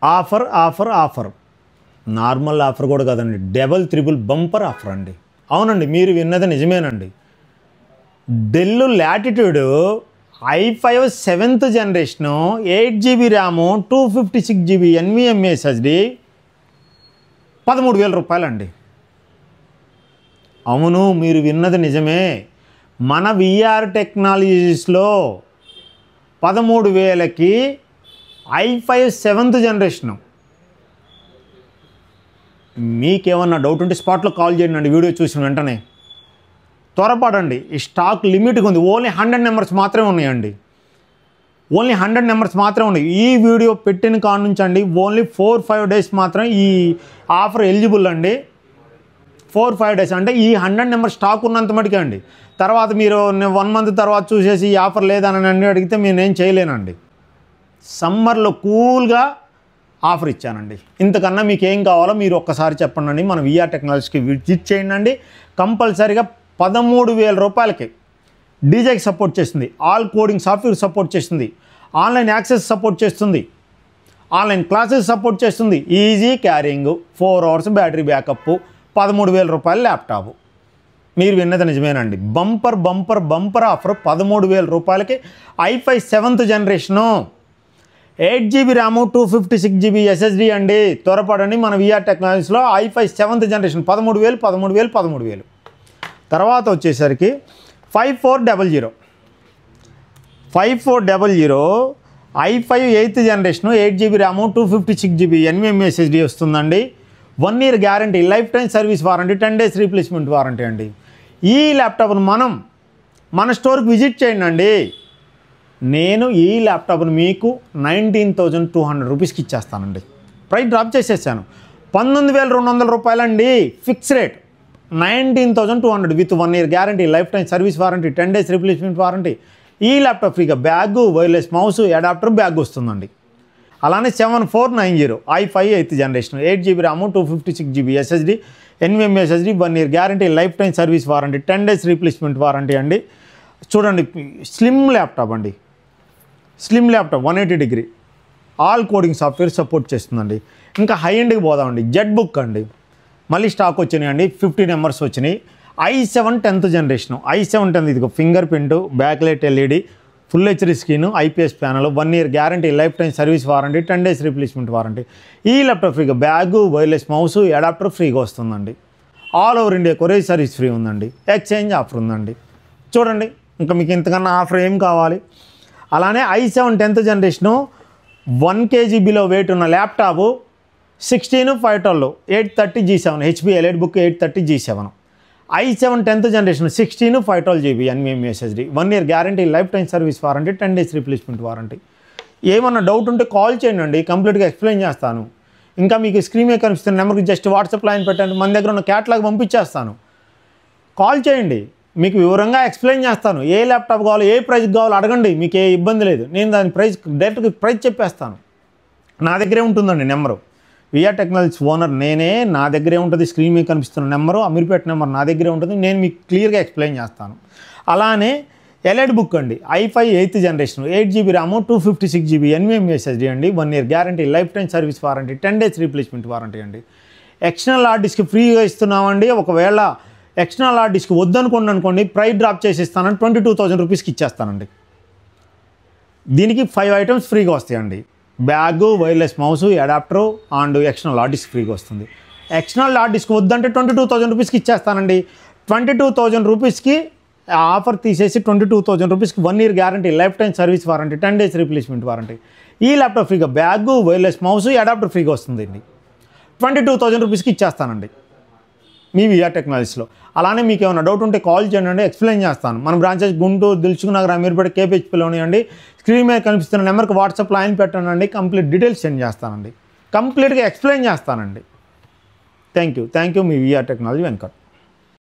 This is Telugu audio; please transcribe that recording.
Offer offer offer normal offer కూడా కదండి, డబల్ త్రిబుల్ బంపర్ ఆఫర్ అండి. అవునండి, మీరు విన్నది నిజమేనండి. Del latitude i5 7th generation 8GB RAM 256GB NVMe SSD 13,000 రూపాయలండి. అవును, మీరు విన్నది నిజమే. మన విఆర్ టెక్నాలజీస్లో 13,000కి i5 7th జనరేషను. మీకేమన్నా డౌట్ ఉంటే స్పాట్లో కాల్ చేయండి, వీడియో చూసిన వెంటనే. త్వరపడండి, ఈ స్టాక్ లిమిట్గా ఉంది. ఓన్లీ 100 నెంబర్స్ మాత్రమే ఉన్నాయండి. ఓన్లీ 100 నెంబర్స్ మాత్రమే ఉన్నాయి. ఈ వీడియో పెట్టిన కాడ నుంచి అండి ఓన్లీ 4-5 డేస్ మాత్రం ఈ ఆఫర్ ఎలిజిబుల్ అండి. 4-5 డేస్ అంటే ఈ 100 నెంబర్ స్టాక్ ఉన్నంత మటుకే అండి. తర్వాత మీరు 1 మంత్ తర్వాత చూసేసి ఈ ఆఫర్ లేదని అడిగితే నేనేం చేయలేనండి. సమ్మర్లో కూల్గా ఆఫర్ ఇచ్చానండి. ఇంతకన్నా మీకు ఏం కావాలో మీరు ఒక్కసారి చెప్పండి. మన విఆర్ టెక్నాలజీకి విజిట్ చేయండి. కంపల్సరీగా 13,000 రూపాయలకి డీజేకి సపోర్ట్ చేస్తుంది, ఆల్ కోడింగ్ సాఫ్ట్వేర్ సపోర్ట్ చేస్తుంది, ఆన్లైన్ యాక్సెస్ సపోర్ట్ చేస్తుంది, ఆన్లైన్ క్లాసెస్ సపోర్ట్ చేస్తుంది, easy carrying, 4 hours battery backup, 13,000 రూపాయల ల్యాప్టాప్. మీరు విన్నది నిజమేనండి. బంపర్ బంపర్ బంపర్ ఆఫర్ 13,000 రూపాయలకి i5 7th generation 8GB RAM 256GB SSD అండి. త్వరపడండి, మన విఆర్ టెక్నాలజీస్లో i5 7th జనరేషన్ 13,000. తర్వాత వచ్చేసరికి 5400 i5 8th generation 8GB RAM 256GB NVMe SSD వస్తుందండి. 1 year guarantee, life time service warranty, 10 days replacement warranty అండి. ఈ ల్యాప్టాప్ను మన స్టోర్కి విజిట్ చేయండి అండి. నేను ఈ ల్యాప్టాప్ను మీకు 19,200 రూపీస్కి ఇచ్చేస్తానండి. ప్రైస్ డ్రాప్ చేసేసాను. 19,200 రూపాయలండి fix rate. 19,200 with 1 year guarantee, life time service warranty, 10 days replacement warranty. ఈ ల్యాప్టాప్ ఫ్రీగా bag, wireless mouse, adapter, bag వస్తుందండి. అలానే 7490 i5 8th generation 8GB RAM 256GB SSD NVMe SSD 1 year guarantee, life time service warranty, 10 days replacement warranty అండి. చూడండి, స్లిమ్ ల్యాప్టాప్ అండి. Slim laptop 180 degree all coding software support చేస్తుందండి. ఇంకా హై ఎండ్కి పోదామండి. జెట్ బుక్ అండి, మళ్ళీ స్టాక్ వచ్చినాయి అండి. 50 నెంబర్స్ వచ్చినాయి. i7 10th generation i7 10th ఇదిగో finger print, back light LED, full HD screen, IPS panel, 1 year guarantee, life time service warranty, 10 days replacement warranty. ఈ ల్యాప్టాప్ ఫ్రీగా బ్యాగు, వైర్లెస్ మౌస్, అడాప్టర్ ఫ్రీగా వస్తుందండి. All over India courier service free ఉందండి. ఎక్స్చేంజ్ ఆఫర్ ఉందండి. చూడండి, ఇంకా మీకు ఇంతకన్నా ఆఫర్ ఏం కావాలి. అలానే i7 10th generation 1 kg below weight ఉన్న laptop 16/512 830 G7 HP Elite Book 830 G7 i7 10th generation 16/512GB NVMe SSD 1 year guarantee, life time service warranty, 10 days replacement warranty. ఏమన్నా డౌట్ ఉంటే కాల్ చేయండి, కంప్లీట్గా ఎక్స్ప్లెయిన్ చేస్తాను. ఇంకా మీకు స్క్రీన్ మీద కనిపిస్తున్న నెంబర్కి జస్ట్ వాట్సాప్ లైన్ పెట్టండి, మన దగ్గర ఉన్న క్యాటలాగ్ పంపించేస్తాను. కాల్ చేయండి, మీకు వివరంగా ఎక్స్ప్లెయిన్ చేస్తాను. ఏ ల్యాప్టాప్ కావాలో, ఏ ప్రైస్కి కావాలో అడగండి, మీకు ఏ ఇబ్బంది లేదు. నేను దాని ప్రైస్ డైరెక్ట్గా ప్రైస్ చెప్పేస్తాను. నా దగ్గరే ఉంటుందండి నెంబరు. విఆర్ టెక్నాలజీస్ ఓనర్ నేనే, నా దగ్గరే ఉంటుంది. స్క్రీన్ మీద కనిపిస్తున్న నెంబరు, అమీర్పేట నెంబర్ నా దగ్గరే ఉంటుంది. నేను మీకు క్లియర్గా ఎక్స్ప్లెయిన్ చేస్తాను. అలానే ఎలైట్ బుక్ అండి i5 8th generation 8GB RAM 256GB NVMe SSD అండి. 1 year guarantee, life time service warranty, 10 days replacement warranty అండి. ఎక్స్టర్నల్ హార్డ్ డిస్క్ ఫ్రీగా ఇస్తున్నామండి. ఒకవేళ ఎక్స్టర్నల్ హార్డ్ డిస్క్ వద్దనుకోండి ప్రైస్ డ్రాప్ చేసి ఇస్తానని 22,000 రూపీస్కి ఇచ్చేస్తానండి. దీనికి 5 items ఫ్రీగా వస్తాయండి. Bag, wireless mouse, adapter and external hard disk ఫ్రీగా వస్తుంది. ఎక్స్టర్నల్ హార్డ్ డిస్క్ వద్దంటే 22,000 రూపీస్కి ఇచ్చేస్తానండి. 22,000 రూపీస్కి ఆఫర్ తీసేసి 22,000 రూపీస్కి 1 year guarantee, life time service warranty, 10 days replacement warranty. ఈ ల్యాప్టాప్ ఫ్రీగా బ్యాగు, వైర్లెస్ మౌస్, అడాప్టర్ ఫ్రీగా వస్తుందండి. 22,000 రూపీస్కి ఇచ్చేస్తానండి మీ విఆర్ టెక్నాలజీస్లో. అలానే మీకు ఏమైనా డౌట్ ఉంటే కాల్ చేయండి, ఎక్స్ప్లెయిన్ చేస్తాను. మన బ్రాంచెస్ గుంటూరు, దిల్సుఖ్ నగర్, అమీర్పేట, KPHPలో ఉన్నాయండి. స్క్రీన్ మీద కనిపిస్తున్న నెంబర్కి వాట్సాప్ లైన్ పెట్టండి, కంప్లీట్ డీటెయిల్స్ సెండ్ చేస్తానండి. కంప్లీట్గా ఎక్స్ప్లెయిన్ చేస్తానండి. Thank you. మీ విఆర్ టెక్నాలజీ వెంకట్.